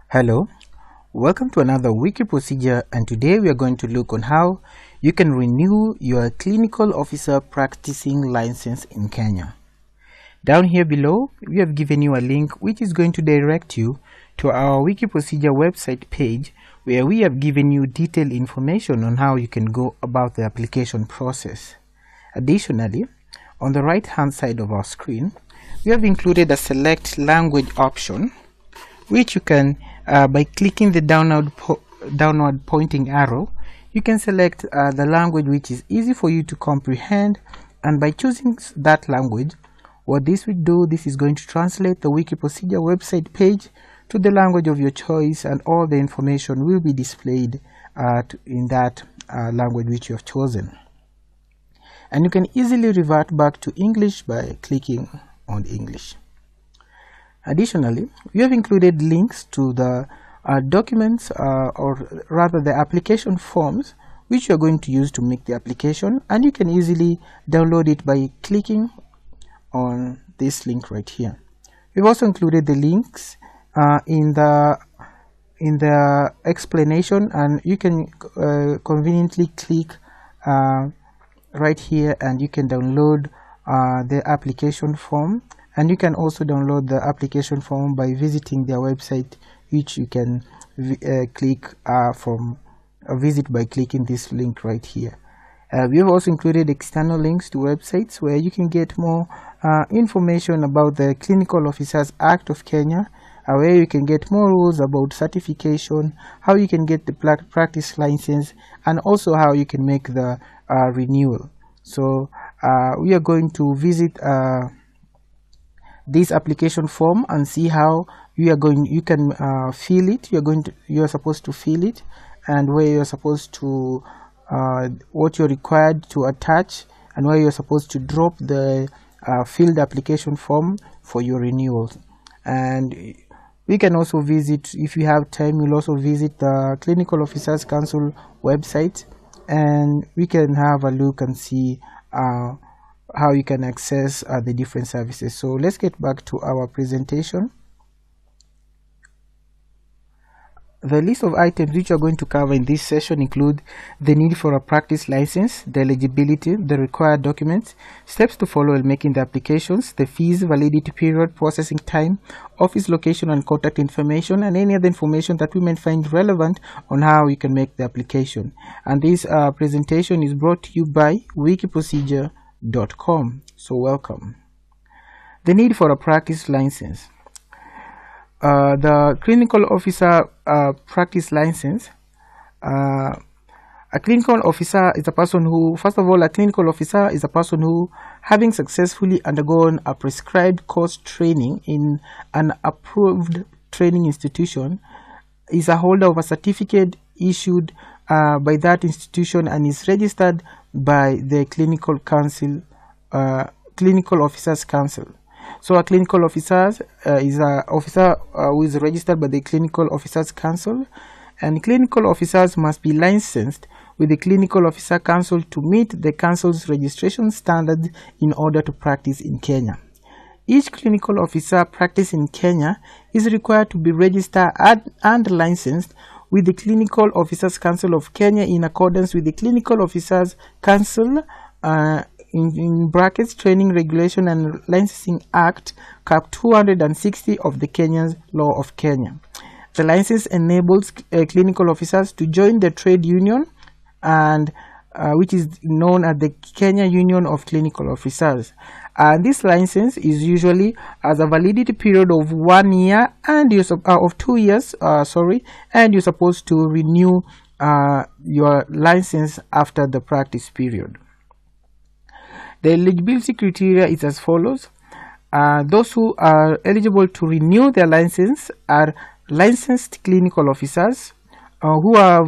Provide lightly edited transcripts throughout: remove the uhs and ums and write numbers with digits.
Hello, welcome to another wiki procedure, and today we are going to look on how you can renew your clinical officer practicing license in Kenya. Down here below, we have given you a link which is going to direct you to our wiki procedure website page, where we have given you detailed information on how you can go about the application process. Additionally, on the right hand side of our screen, we have included a select language option, which you can by clicking the downward pointing arrow, you can select the language which is easy for you to comprehend, and by choosing that language, what this will do, this is going to translate the wiki procedure website page to the language of your choice, and all the information will be displayed in that language which you have chosen. And you can easily revert back to English by clicking on English. Additionally, we have included links to the documents or rather the application forms which you are going to use to make the application, and you can easily download it by clicking on this link right here. We've also included the links in the explanation, and you can conveniently click right here and you can download the application form. And you can also download the application form by visiting their website, which you can visit by clicking this link right here. We have also included external links to websites where you can get more information about the Clinical Officers Act of Kenya, where you can get more rules about certification, how you can get the practice license, and also how you can make the renewal. So we are going to visit this application form and see how you can fill it. You are supposed to fill it, and where you are supposed to what you're required to attach, and where you're supposed to drop the filled application form for your renewal. And we can also visit, if you have time, you'll also visit the Clinical Officers Council website, and we can have a look and see how you can access the different services. So let's get back to our presentation. The list of items which we are going to cover in this session include the need for a practice license, the eligibility, the required documents, steps to follow in making the applications, the fees, validity period, processing time, office location and contact information, and any other information that we may find relevant on how you can make the application. And this presentation is brought to you by wikiprocedure.com. So welcome. The need for a practice license. The clinical officer practice license. A clinical officer is a person who, first of all, a clinical officer is a person who, having successfully undergone a prescribed course training in an approved training institution, is a holder of a certificate issued by that institution and is registered by the Clinical Officers Council. So a clinical officer is an officer who is registered by the Clinical Officers Council, and clinical officers must be licensed with the Clinical Officer Council to meet the council's registration standards in order to practice in Kenya. Each clinical officer practicing in Kenya is required to be registered and licensed with the Clinical Officers Council of Kenya in accordance with the Clinical Officers Council in brackets Training Regulation and Licensing Act Cap 260 of the Kenya's Law of Kenya. The license enables clinical officers to join the trade union, and which is known as the Kenya Union of Clinical Officers. And this license is usually as a validity period of 1 year and of 2 years, and you're supposed to renew your license after the practice period. The eligibility criteria is as follows. Those who are eligible to renew their license are licensed clinical officers who are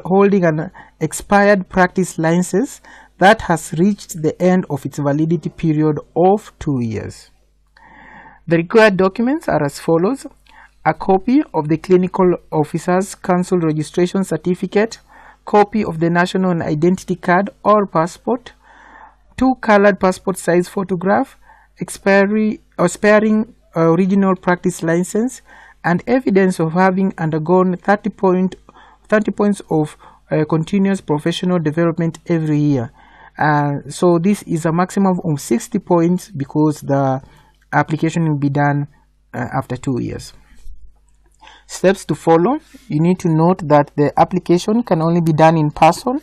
holding an expired practice license that has reached the end of its validity period of 2 years. The required documents are as follows: a copy of the Clinical Officers Council registration certificate, copy of the national identity card or passport, 2 colored passport size photograph, expiring original practice license, and evidence of having undergone 30 points of continuous professional development every year. So this is a maximum of 60 points because the application will be done after 2 years. Steps to follow: you need to note that the application can only be done in person.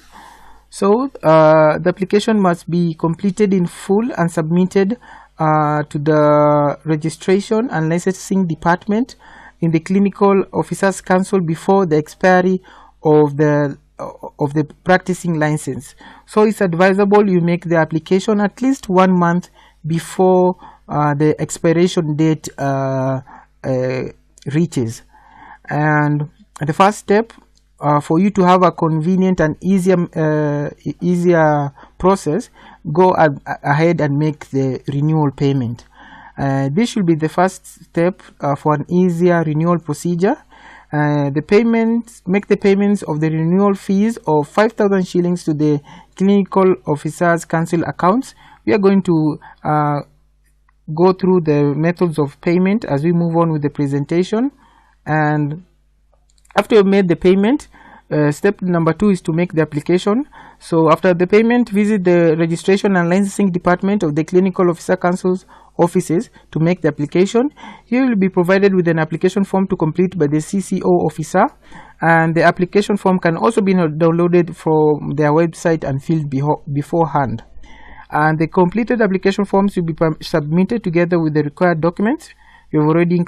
So the application must be completed in full and submitted to the registration and licensing department in the Clinical Officers Council before the expiry of the practicing license. So it's advisable you make the application at least 1 month before the expiration date reaches. And the first step, for you to have a convenient and easier process, go ahead and make the renewal payment. This should be the first step for an easier renewal procedure. Make the payments of the renewal fees of 5,000 shillings to the Clinical Officers Council accounts. We are going to go through the methods of payment as we move on with the presentation. And after you've made the payment, step number 2 is to make the application. So after the payment, visit the registration and licensing department of the Clinical Officer Council's offices to make the application. You will be provided with an application form to complete by the CCO officer, and the application form can also be downloaded from their website and filled beforehand. And the completed application forms will be submitted together with the required documents. You've already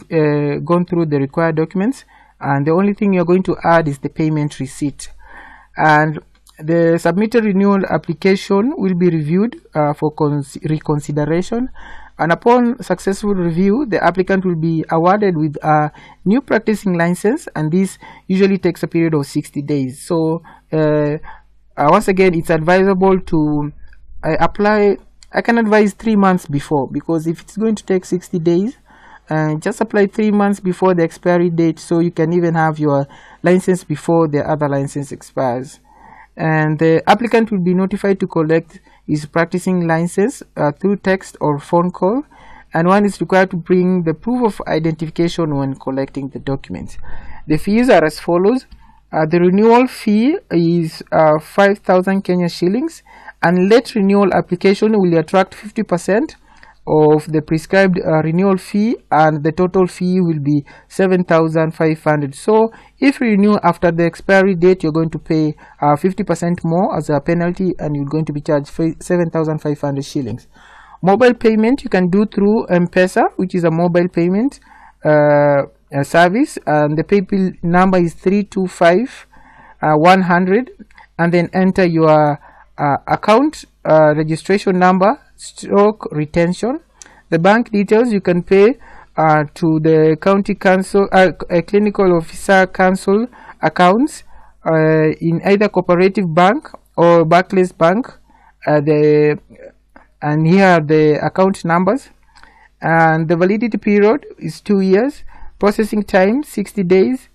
gone through the required documents, and the only thing you're going to add is the payment receipt. And the submitted renewal application will be reviewed for reconsideration, and upon successful review, the applicant will be awarded with a new practicing license, and this usually takes a period of 60 days. So once again, it's advisable to apply. I can advise 3 months before, because if it's going to take 60 days, just apply 3 months before the expiry date, so you can even have your license before the other license expires. And the applicant will be notified to collect his practicing license through text or phone call, and one is required to bring the proof of identification when collecting the documents. The fees are as follows. The renewal fee is 5,000 Kenya shillings, and late renewal application will attract 50% of the prescribed renewal fee, and the total fee will be 7,500. So if you renew after the expiry date, you're going to pay 50% more as a penalty, and you're going to be charged 7,500 shillings. Mobile payment you can do through M-Pesa, which is a mobile payment service, and the PayPal number is 325-100, and then enter your account registration number / retention. The bank details you can pay to the county council Clinical Officer Council accounts in either Cooperative Bank or Barclays Bank. And here are the account numbers, and the validity period is 2 years. Processing time 60 days.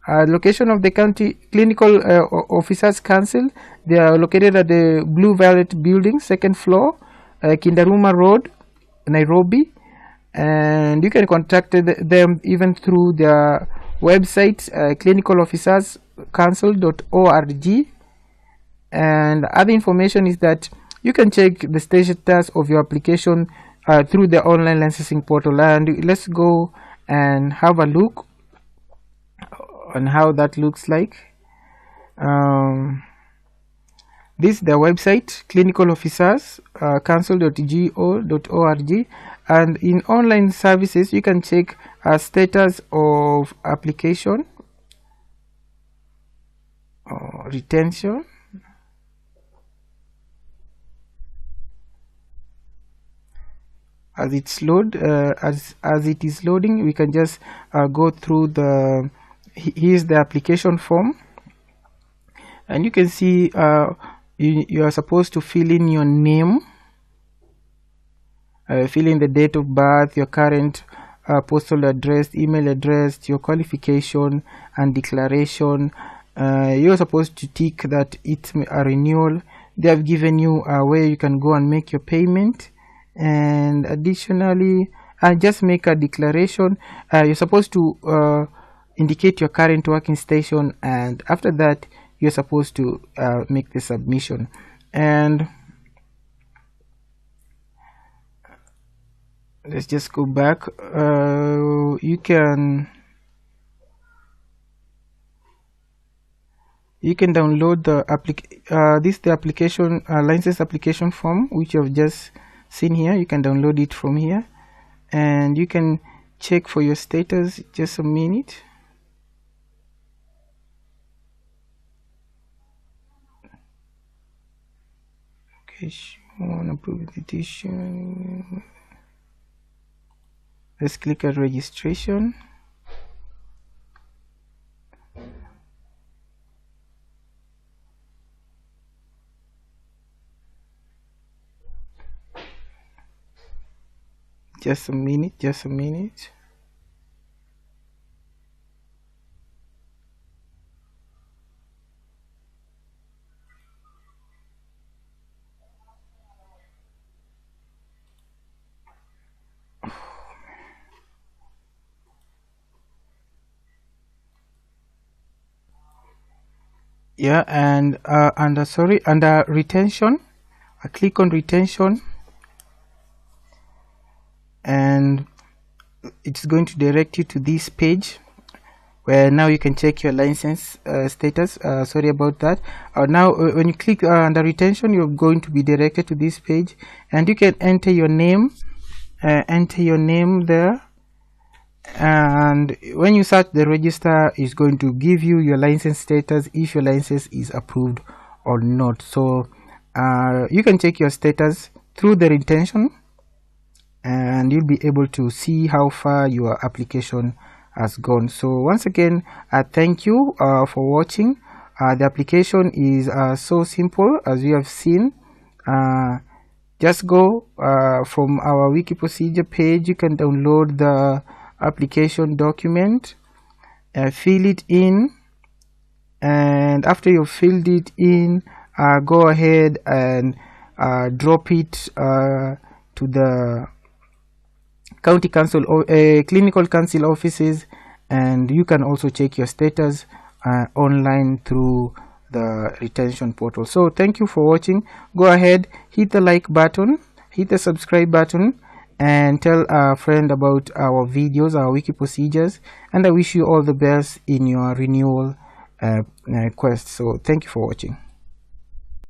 Location of the county Clinical Officers Council, they are located at the Blue Violet building, 2nd floor, Kindaruma Road, Nairobi. And you can contact them even through their website, clinicalofficerscouncil.org. And other information is that you can check the status of your application through the online licensing portal. And let's go and have a look on how that looks like. This is their website, clinicalofficerscouncil.go.org, and in online services you can check status of application or retention. As it is loading, we can just go through the here's the application form, and you can see you are supposed to fill in your name, fill in the date of birth, your current postal address, email address, your qualification and declaration. You're supposed to tick that it's a renewal. They have given you where you can go and make your payment. And additionally, and just make a declaration. You're supposed to indicate your current working station, and after that you're supposed to make the submission. And let's just go back. You can download the application license application form, which you've just seen here. You can download it from here, and you can check for your status. Just a minute. Okay, approved petition. Let's click on registration. Just a minute. Yeah, and under retention, I click on retention, and it's going to direct you to this page where now you can check your license status. Sorry about that. Now when you click under retention, you're going to be directed to this page, and you can enter your name there, and when you search, the register is going to give you your license status, if your license is approved or not. So you can check your status through the retention, and you'll be able to see how far your application has gone. So once again, thank you for watching. The application is so simple, as we have seen. Just go from our wiki procedure page. You can download the application document, fill it in, and after you've filled it in, go ahead and drop it to the county council or clinical council offices, and you can also check your status online through the retention portal. So thank you for watching. Go ahead, hit the like button, hit the subscribe button, and tell a friend about our videos, our wiki procedures, and I wish you all the best in your renewal quest. So thank you for watching.